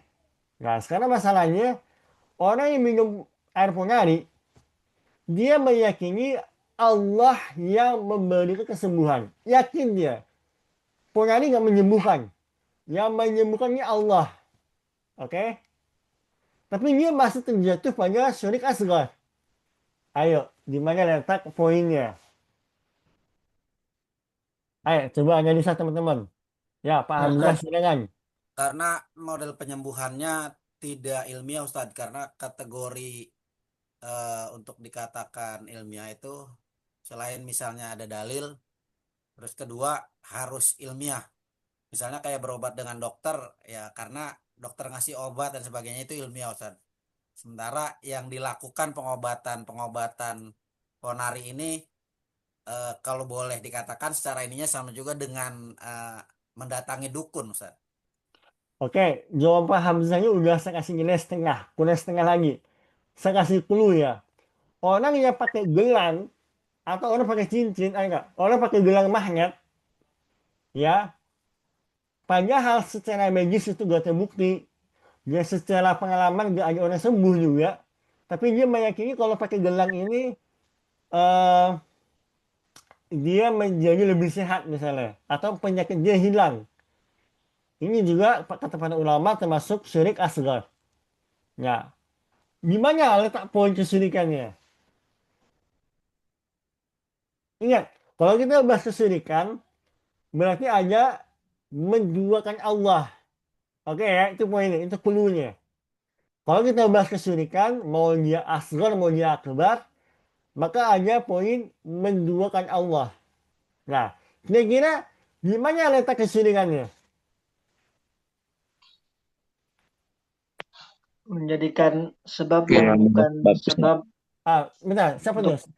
A: Nah, sekarang masalahnya orang yang minum air ponari, dia meyakini Allah yang memberikan kesembuhan. Yakin dia. Ponari nggak menyembuhkan. Yang menyembuhkannya Allah. Oke? Tapi dia masih terjatuh pada syirik asghar. Ayo, di mana letak poinnya? Ayo, coba analisa teman-teman. Ya, Pak
H: Ya,
A: Hamzah
H: Ustaz,
A: silakan.
H: karena model penyembuhannya tidak ilmiah Ustadz, karena kategori untuk dikatakan ilmiah itu selain misalnya ada dalil, terus kedua harus ilmiah. Misalnya kayak berobat dengan dokter, ya karena dokter ngasih obat dan sebagainya itu ilmiah Ustadz. Sementara yang dilakukan pengobatan ponari ini kalau boleh dikatakan secara ininya sama juga dengan mendatangi dukun Ustadz.
A: Oke, jawaban Pak Hamzahnya udah saya kasih nilai setengah. Kurang setengah lagi. Saya kasih clue ya. Orang yang pakai gelang atau orang pakai cincin, enggak, orang pakai gelang magnet, ya, padahal secara medis itu gak terbukti, dia secara pengalaman gak ada orang sembuh juga, tapi dia meyakini kalau pakai gelang ini eh, dia menjadi lebih sehat misalnya, atau penyakit dia hilang. Ini juga kata para ulama termasuk syirik asgar. Ya, gimana letak poin kesyirikannya? Ingat, kalau kita bahas kesyirikan, berarti ada menduakan Allah. Oke ya, itu poinnya, itu clue-nya. Kalau kita bahas kesyirikan, mau dia asgar, mau dia akbar, maka ada poin menduakan Allah. Nah, kira-kira gimana letak kesyirikannya?
I: Menjadikan sebab yang bukan sebab
A: Bentar, siapa
I: untuk
A: tuh?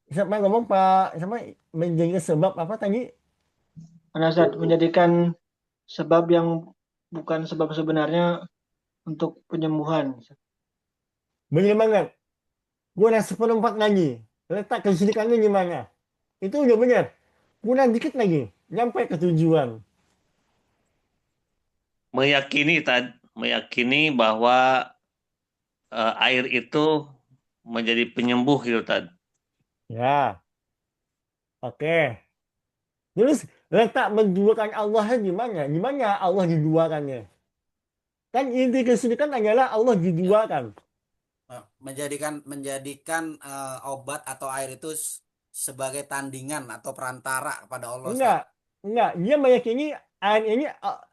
A: Siapa yang ngomong Pak? Siapa menjadi sebab apa tadi?
I: Anasat, menjadikan sebab yang bukan sebab sebenarnya untuk penyembuhan.
A: Bener banget. Gue ada seperempat lagi. Letak kesyirikannya gimana? Itu udah bener. Kurang dikit lagi. Nyampe ke tujuan.
B: Meyakini bahwa air itu menjadi penyembuh gitu Tad.
A: Ya, oke. Terus letak menduakan Allahnya gimana? Gimana Allah diduakannya? Kan inti kesyirikan adalah Allah diduakan.
H: menjadikan obat atau air itu sebagai tandingan atau perantara kepada Allah
A: Enggak,
H: Ustaz.
A: enggak.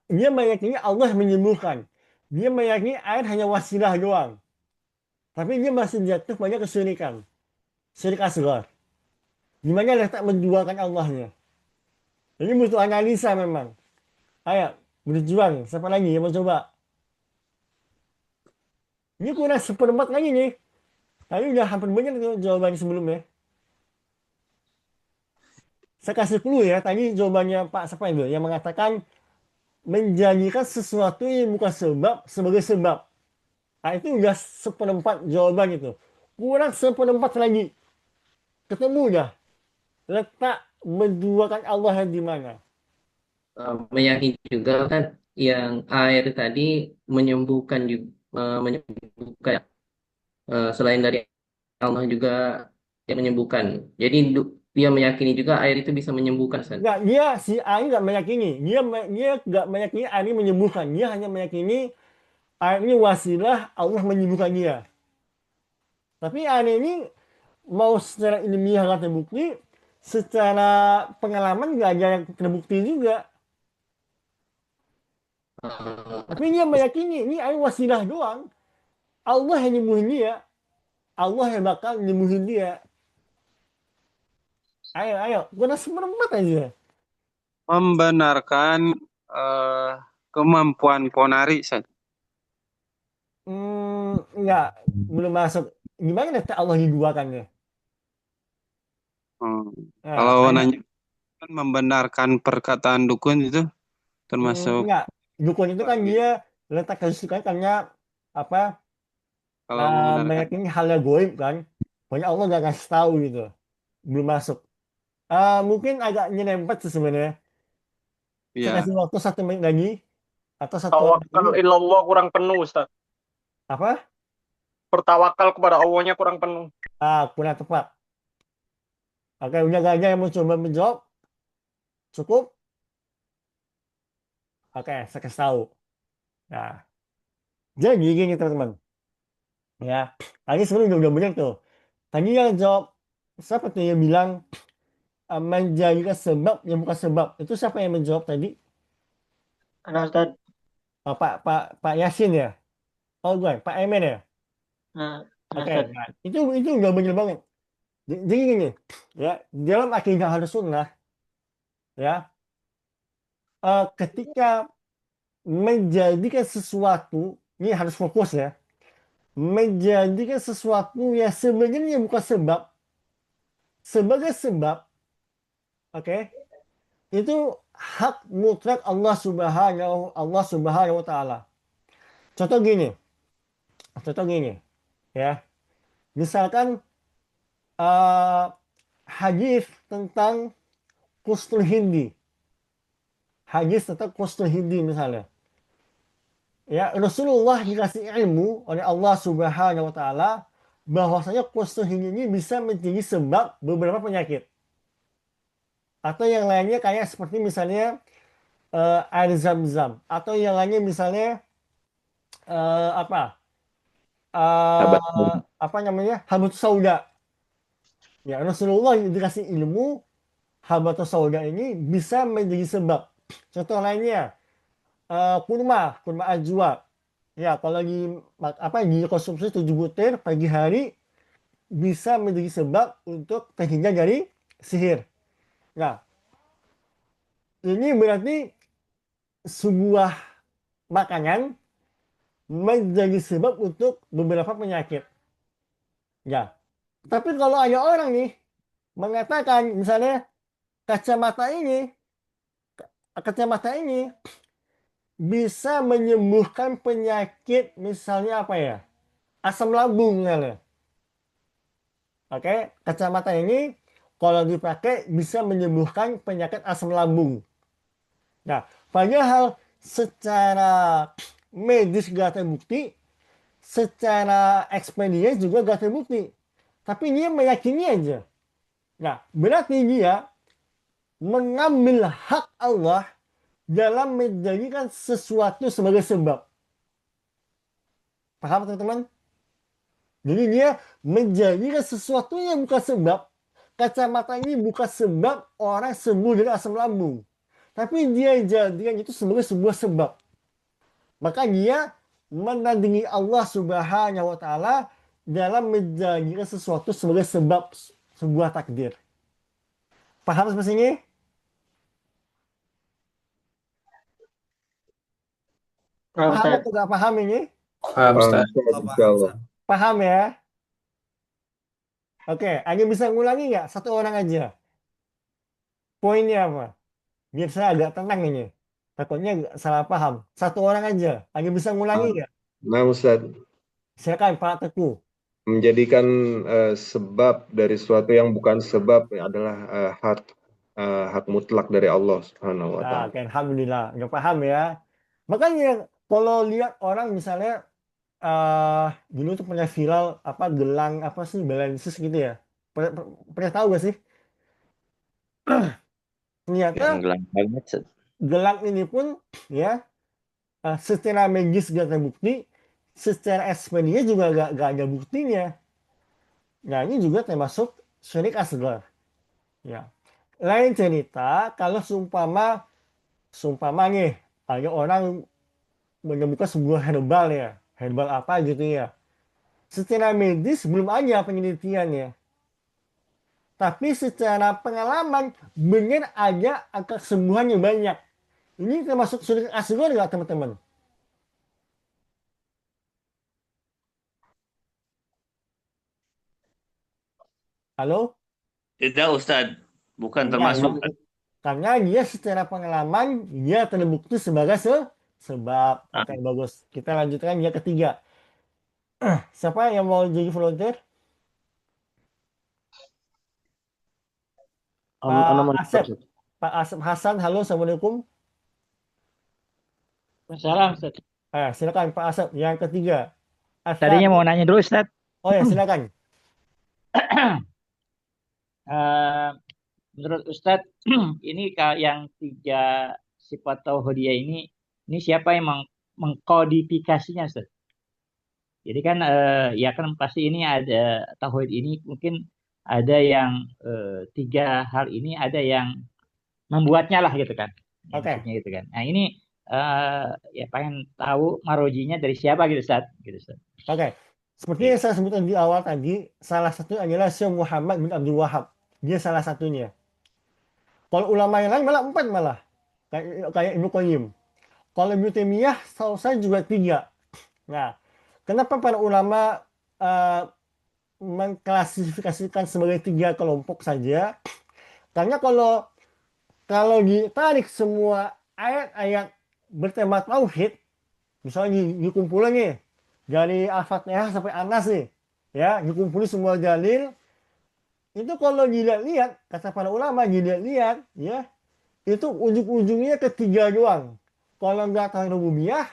A: Dia meyakini Allah menyembuhkan. Dia meyakini air hanya wasilah doang. Tapi dia masih jatuh pada kesyirikan. Syirik asghar. Gimana letak menduakan Allahnya? Ini butuh analisa memang. Ayo, berjuang. Siapa lagi yang mau coba? Ini kurang seperempat lagi nih. Tadi udah hampir banyak tuh jawabannya sebelumnya. Saya kasih clue ya. Tadi jawabannya Pak siapa itu? Yang mengatakan menjanjikan sesuatu yang bukan sebab sebagai sebab. Nah, itu udah seperempat jawaban itu. Kurang seperempat lagi. Ketemu udah. Letak menduakan Allah yang di mana?
F: Meyakini juga kan yang air tadi menyembuhkan juga, menyembuhkan selain dari Allah juga yang menyembuhkan. Jadi dia meyakini juga air itu bisa menyembuhkan, San.
A: Enggak, dia si A ini nggak meyakini. Dia nggak meyakini air ini menyembuhkan. Dia hanya meyakini air ini wasilah Allah menyembuhkan dia. Tapi air ini mau secara ilmiah nggak terbukti, secara pengalaman nggak ada yang terbukti juga. Tapi dia meyakini ini air wasilah doang. Allah yang nyembuhin dia. Allah yang bakal nyembuhin dia. Ayo, ayo. Guna seperempat aja.
C: Membenarkan kemampuan ponari, San.
A: Enggak. Belum masuk. Gimana data Allah diduakannya? Nah,
C: Kalau
A: tanya.
C: nanya kan membenarkan perkataan dukun itu termasuk
A: Enggak. Dukun itu kan dia letak kesukaan karena apa?
C: kalau membenarkan
A: Meyakini hal yang goib kan. Pokoknya Allah nggak kasih tahu gitu. Belum masuk. Mungkin agak nyerempet sih sebenarnya. Saya
C: ya
A: kasih waktu 1 menit lagi atau 1 hari
J: Tawakal
A: lagi.
J: ilallah kurang penuh, Ustaz.
A: Apa?
J: Bertawakal kepada Allahnya kurang penuh.
A: Kurang tepat. Oke, udah gak ada yang mau coba menjawab? Cukup? Oke, saya kasih tahu. Nah, jadi gini teman-teman. Ya, tadi sebenarnya udah benar tuh. Tadi yang jawab siapa tuh yang bilang menjadikan sebab yang bukan sebab? Itu siapa yang menjawab tadi?
I: Ada Ustaz.
A: Pak Yasin ya? Oh, gue, Pak Emen ya?
I: Nah, ada
A: Oke,
I: Ustaz.
A: nah, itu udah benar banget. Jadi gini, ya, dalam akidah Ahlus Sunnah, ya, ketika menjadikan sesuatu, ini harus fokus ya, menjadikan sesuatu yang sebenarnya bukan sebab, sebagai sebab, oke, itu hak mutlak Allah Subhanahu wa taala. Contoh gini, contoh gini, ya. Misalkan eh, hadis tentang kustul hindi. Hadis tentang kustul hindi misalnya. Ya, Rasulullah dikasih ilmu oleh Allah Subhanahu wa taala bahwasanya kustul hindi ini bisa menjadi sebab beberapa penyakit. Atau yang lainnya kayak seperti misalnya air zam-zam atau yang lainnya misalnya apa?
G: Sahabat.
A: Apa namanya? Habatus sauda. Ya, Rasulullah dikasih ilmu habatus sauda ini bisa menjadi sebab. Contoh lainnya kurma ajwa. Ya, kalau lagi apa dikonsumsi 7 butir pagi hari bisa menjadi sebab untuk terhindar dari sihir. Nah, ini berarti sebuah makanan menjadi sebab untuk beberapa penyakit. Ya, tapi kalau ada orang nih mengatakan misalnya kacamata ini, kacamata ini bisa menyembuhkan penyakit misalnya apa ya? Asam lambung misalnya. Oke, kacamata ini kalau dipakai bisa menyembuhkan penyakit asam lambung. Nah, padahal secara medis gak terbukti, secara experience juga gak terbukti. Tapi dia meyakini aja. Nah, berarti dia mengambil hak Allah dalam menjadikan sesuatu sebagai sebab. Paham teman-teman? Jadi dia menjadikan sesuatu yang bukan sebab. Kacamata ini bukan sebab orang sembuh dari asam lambung. Tapi dia jadikan itu sebagai sebuah sebab. Maka dia menandingi Allah Subhanahu wa taala dalam menjadikan sesuatu sebagai sebab sebuah takdir. Paham sampai sini?
I: Paham,
A: Paham
I: Ustaz.
A: atau nggak paham ini?
G: Paham,
K: Paham,
G: Ustaz.
K: Ustaz,
H: Oh,
K: insya
H: paham,
K: Allah.
H: Ustaz.
A: Paham ya? Oke, Anda bisa ngulangi nggak? Satu orang aja. Poinnya apa? Biar saya agak tenang ini. Takutnya salah paham. Satu orang aja. Anda bisa ngulangi nggak?
K: Nah, Ustaz,
A: Silakan Pak Teguh.
K: menjadikan sebab dari sesuatu yang bukan sebab adalah hak mutlak dari Allah Subhanahu wa
A: Nah,
K: taala.
A: oke, alhamdulillah. Nggak paham ya. Makanya kalau lihat orang misalnya dulu tuh pernah viral apa gelang apa sih balances gitu ya. Pernah tahu gak sih? Ternyata
G: Yang gelang banget, Ustaz.
A: gelang ini pun ya secara medis gak terbukti, secara eksperimennya juga gak ada buktinya. Nah ini juga termasuk syirik asgar. Ya. Lain cerita kalau seumpama nih ada orang menemukan sebuah herbal ya, herbal apa gitu ya. Secara medis belum ada penelitiannya. Tapi secara pengalaman benar ada angka kesembuhan yang banyak. Ini termasuk syirik asgar nggak teman-teman? Halo?
B: Tidak, Ustadz. Bukan
A: Enggak ya.
B: termasuk.
A: Karena dia secara pengalaman dia terbukti sebagai sebab. Oke, bagus. Kita lanjutkan yang ketiga. Siapa yang mau jadi volunteer? Pak Asep. Pak Asep Hasan, halo, assalamualaikum.
L: Salam, Ustaz.
A: Silakan Pak Asep. Yang ketiga.
L: Tadinya mau nanya dulu, Ustaz.
A: Oh ya, silakan.
L: Menurut Ustadz, ini yang 3 sifat tauhidiyah ini siapa yang mengkodifikasinya, Ustadz? Jadi kan ya kan pasti ini ada tauhid ini mungkin ada yang 3 hal ini ada yang membuatnya lah gitu kan.
A: Oke.
L: Gitu kan. Nah ini ya pengen tahu marojinya dari siapa gitu, Ustadz. Gitu, Ustadz.
A: Oke. Seperti yang saya sebutkan di awal tadi, salah satu adalah Syekh Muhammad bin Abdul Wahab. Dia salah satunya. Kalau ulama yang lain malah 4 malah. Kayak Ibnu Qayyim. Kalau Ibnu Taimiyah, setahu saya juga 3. Nah, kenapa para ulama mengklasifikasikan sebagai 3 kelompok saja? Karena kalau ditarik semua ayat-ayat bertema tauhid, misalnya dikumpulin nih dari Al-Fatihah sampai Anas nih, ya dikumpulin semua dalil, itu kalau dilihat-lihat kata para ulama dilihat-lihat, ya itu ujung-ujungnya ketiga doang. Kalau nggak tauhid rububiyah,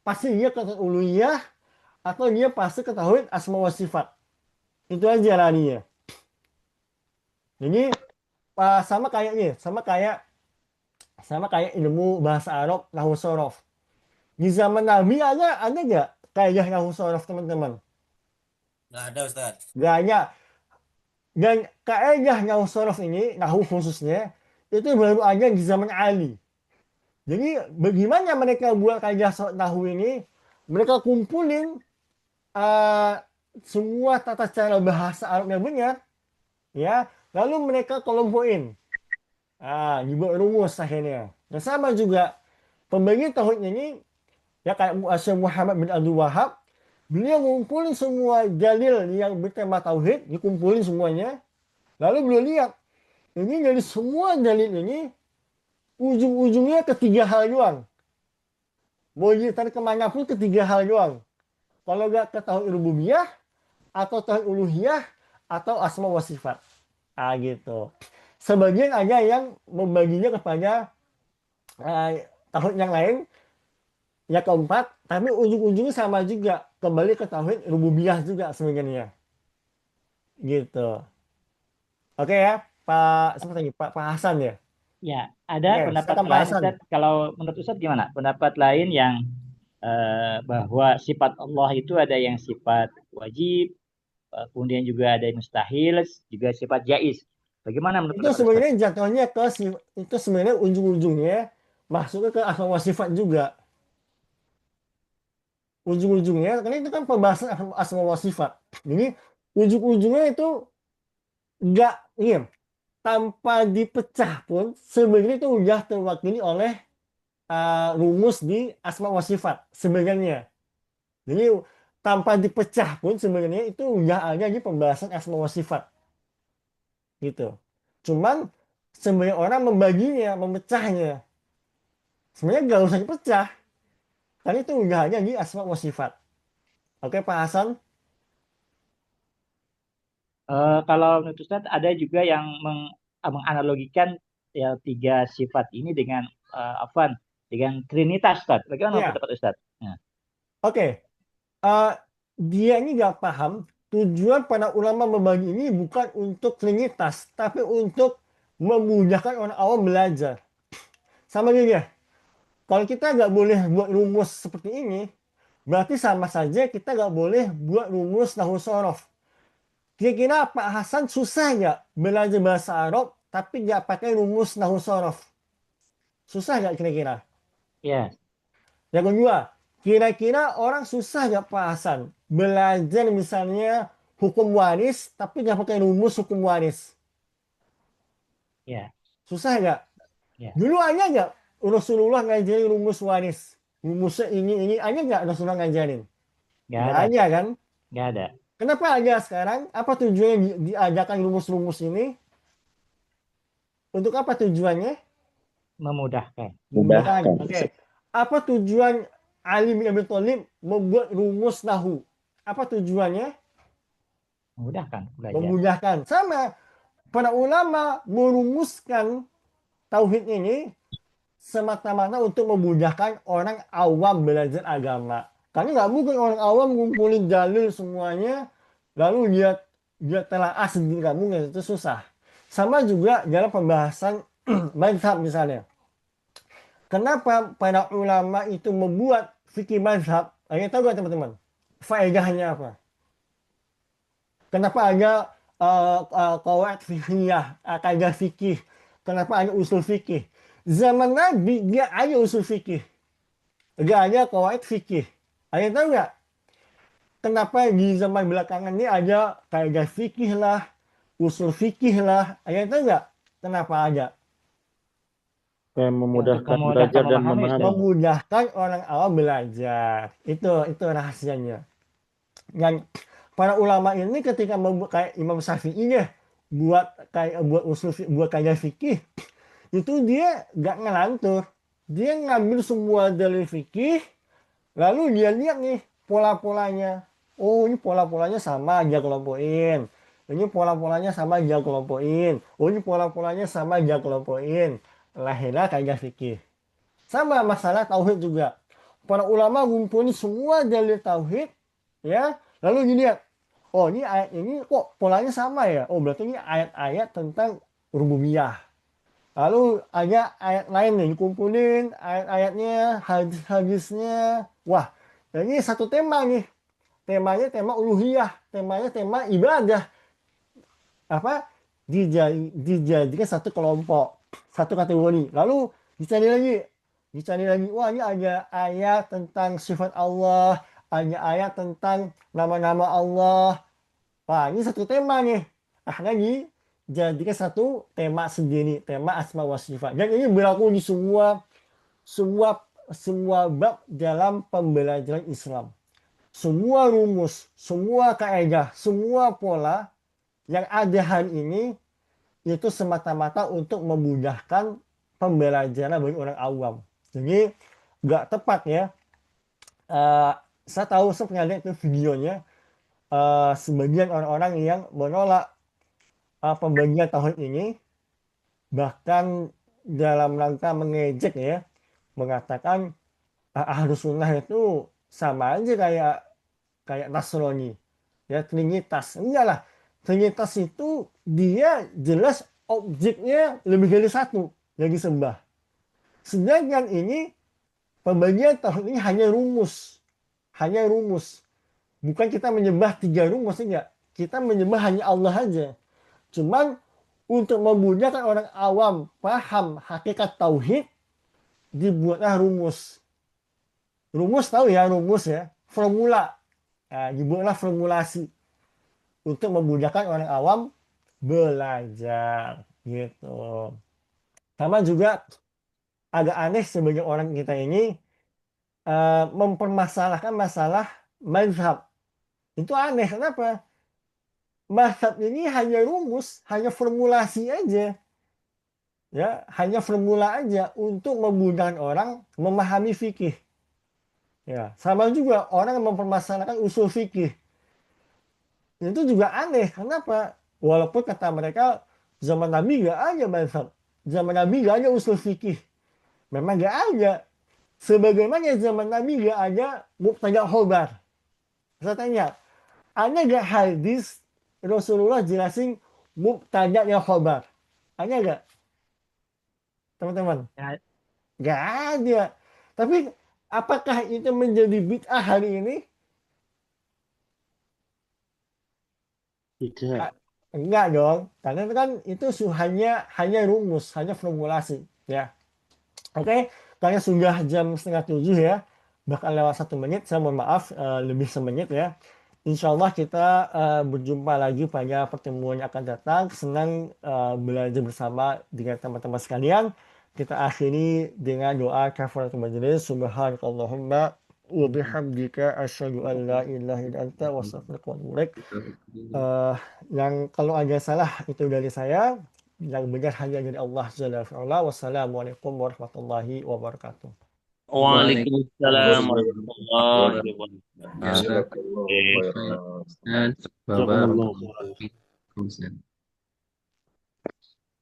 A: pasti dia ke tauhid uluhiyah atau dia pasti ke tauhid asma wa sifat. Itu aja larinya. Jadi sama kayak ilmu bahasa Arab nahwu sorof. Di zaman Nabi ada nggak kaidah nahwu sorof teman-teman?
H: Nggak ada, Ustaz.
A: Nggak ada. Dan kaidah nahwu sorof ini, nahwu khususnya, itu baru ada di zaman Ali. Jadi bagaimana mereka buat kaidah nahwu ini? Mereka kumpulin semua tata cara bahasa Arab yang benar, ya, lalu mereka kelompokin. Dibuat rumus akhirnya. Dan sama juga pembagi tauhid ini, ya kayak Syekh Muhammad bin Abdul Wahab, beliau ngumpulin semua dalil yang bertema tauhid, dikumpulin semuanya. Lalu beliau lihat, ini dari semua dalil ini, ujung-ujungnya ketiga hal doang. Mau ditarik kemana pun ketiga hal doang. Kalau nggak ke tauhid rububiyah, atau tauhid uluhiyah, atau asma wa sifat. Gitu. Sebagian ada yang membaginya kepada tauhid yang lain, ya keempat, tapi ujung-ujungnya sama juga, kembali ke tauhid rububiyah juga sebenarnya. Gitu. Oke ya, Pak Hasan ya.
L: Ya, ada
A: Oke,
L: pendapat
A: silakan Pak
L: lain,
A: Hasan.
L: Ustaz. Kalau menurut Ustaz gimana? Pendapat lain yang bahwa sifat Allah itu ada yang sifat wajib, kemudian juga ada yang mustahil, juga sifat jaiz. Bagaimana menurut
A: Itu
L: pendapat Ustaz?
A: sebenarnya jatuhnya itu sebenarnya ujung-ujungnya masuknya ke asma wa sifat juga. Ujung-ujungnya, karena itu kan pembahasan asma wa sifat. Jadi ujung-ujungnya itu nggak, iya, tanpa dipecah pun sebenarnya itu udah terwakili oleh rumus di asma wa sifat sebenarnya. Jadi tanpa dipecah pun sebenarnya itu udah ada di pembahasan asma wa sifat gitu. Cuman sebenarnya orang membaginya, memecahnya. Sebenarnya nggak usah dipecah, karena itu udah ada di asma wa sifat. Oke, Pak Hasan?
L: Kalau menurut Ustadz ada juga yang menganalogikan ya tiga sifat ini dengan afwan dengan trinitas Ustadz. Bagaimana
A: Iya,
L: pendapat Ustadz? Nah,
A: oke. Eh, dia ini nggak paham tujuan para ulama membagi ini bukan untuk trinitas, tapi untuk memudahkan orang awam belajar. Sama gini ya, kalau kita nggak boleh buat rumus seperti ini, berarti sama saja kita nggak boleh buat rumus nahwu sorof. Kira-kira Pak Hasan susah nggak belajar bahasa Arab tapi nggak pakai rumus nahwu sorof? Susah nggak kira-kira?
L: ya,
A: Yang kedua, kira-kira orang susah nggak Pak Hasan belajar misalnya hukum waris tapi nggak pakai rumus hukum waris?
L: ya,
A: Susah nggak?
L: ya.
A: Dulu aja nggak Rasulullah ngajarin rumus waris? Rumusnya ini aja nggak Rasulullah ngajarin?
L: Nggak
A: Nggak
L: ada,
A: aja kan?
L: nggak ada.
A: Kenapa aja sekarang? Apa tujuannya diadakan rumus-rumus ini? Untuk apa tujuannya?
L: Memudahkan.
A: Memudahkan.
G: Mudahkan.
A: Oke. Apa tujuan Ali bin Abi Thalib membuat rumus nahu? Apa tujuannya?
L: Memudahkan belajar.
A: Memudahkan. Sama. Para ulama merumuskan tauhid ini semata-mata untuk memudahkan orang awam belajar agama. Karena nggak mungkin orang awam ngumpulin dalil semuanya, lalu dia telaah sendiri, nggak mungkin, itu susah. Sama juga dalam pembahasan mazhab misalnya. Kenapa para ulama itu membuat fikih mazhab? Ayo tahu gak teman-teman? Faedahnya apa? Kenapa ada qawaid fiqhiyah, kaidah fikih? Kenapa ada usul fikih? Zaman Nabi dia ada usul fikih, gak ada qawaid fikih. Ayo tahu nggak? Kenapa di zaman belakangan ini ada kaidah fikih lah, usul fikih lah? Ayo tahu nggak? Kenapa ada?
G: Kayak
L: Untuk
G: memudahkan
L: memudahkan
G: belajar dan
L: memahami Ustaz.
G: memahami.
A: Memudahkan orang awam belajar. Itu rahasianya. Dan para ulama ini ketika membuat kayak Imam Syafi'i ya, buat usul buat kaidah fikih, itu dia nggak ngelantur. Dia ngambil semua dalil fikih, lalu dia lihat nih pola-polanya. Oh, ini pola-polanya sama aja kelompokin. Ini pola-polanya sama aja kelompokin. Oh, ini pola-polanya sama aja kelompokin. Lahirlah kaidah fikih. Sama masalah tauhid juga. Para ulama ngumpulin semua dalil tauhid, ya. Lalu dilihat, oh ini ayat ini kok polanya sama ya? Oh berarti ini ayat-ayat tentang rububiyah. Lalu ada ayat lain nih dikumpulin, ayat-ayatnya, hadis-hadisnya. Wah, ini satu tema nih. Temanya tema uluhiyah, temanya tema ibadah. Apa? Dijadikan satu kelompok, satu kategori. Lalu dicari lagi. Wah, ini ada ayat tentang sifat Allah, ada ayat tentang nama-nama Allah. Wah, ini satu tema nih. Lagi jadikan satu tema sendiri, tema asma wa sifat. Dan ini berlaku di semua bab dalam pembelajaran Islam. Semua rumus, semua kaidah, semua pola yang ada hari ini itu semata-mata untuk memudahkan pembelajaran bagi orang awam. Jadi nggak tepat ya. Saya tahu, saya pernah lihat itu videonya, sebagian orang-orang yang menolak pembagian tahun ini, bahkan dalam rangka mengejek ya, mengatakan Ahlus Sunnah itu sama aja kayak Nasrani, ya Trinitas. Enggak lah, Trinitas itu dia jelas objeknya lebih dari satu yang disembah. Sedangkan ini pembagian tahun ini hanya rumus. Bukan kita menyembah 3 rumus, enggak. Kita menyembah hanya Allah aja. Cuman untuk memudahkan orang awam paham hakikat tauhid, dibuatlah rumus. Rumus tahu ya, rumus ya, formula. Nah, dibuatlah formulasi untuk memudahkan orang awam belajar gitu. Sama juga agak aneh sebagai orang kita ini mempermasalahkan masalah mazhab. Itu aneh. Kenapa? Mazhab ini hanya rumus, hanya formulasi aja. Ya, hanya formula aja untuk memudahkan orang memahami fikih. Ya, sama juga orang yang mempermasalahkan usul fikih. Itu juga aneh. Kenapa? Walaupun kata mereka zaman Nabi gak ada mazhab. Zaman Nabi gak ada usul fikih. Memang gak ada. Sebagaimana zaman Nabi gak ada mubtada khobar. Saya tanya, ada gak hadis Rasulullah jelasin mubtada yang khobar? Ada gak, teman-teman?
L: Ya,
A: Gak ada. Tapi apakah itu menjadi bid'ah hari ini?
G: Tidak.
A: Enggak dong. Karena kan itu hanya rumus, hanya formulasi. Ya. Oke, karena sudah jam 6:30 ya. Bahkan lewat 1 menit, saya mohon maaf lebih semenit ya. Insya Allah kita berjumpa lagi pada pertemuan yang akan datang. Senang belajar bersama dengan teman-teman sekalian. Kita akhiri dengan doa kafaratul majelis. Subhanakallahumma wa bihamdika asyhadu an la ilaha illa anta wa astaghfiruka wa atubu ilaik. Yang kalau ada salah itu dari saya, yang benar hanya dari Allah Jalla wa'ala. Wassalamualaikum warahmatullahi wabarakatuh.
B: Waalaikumsalam warahmatullahi wabarakatuh.
K: Jazakallahu khairan.
F: Dan
G: Jazakumullah khairan.
F: Waalaikumsalam.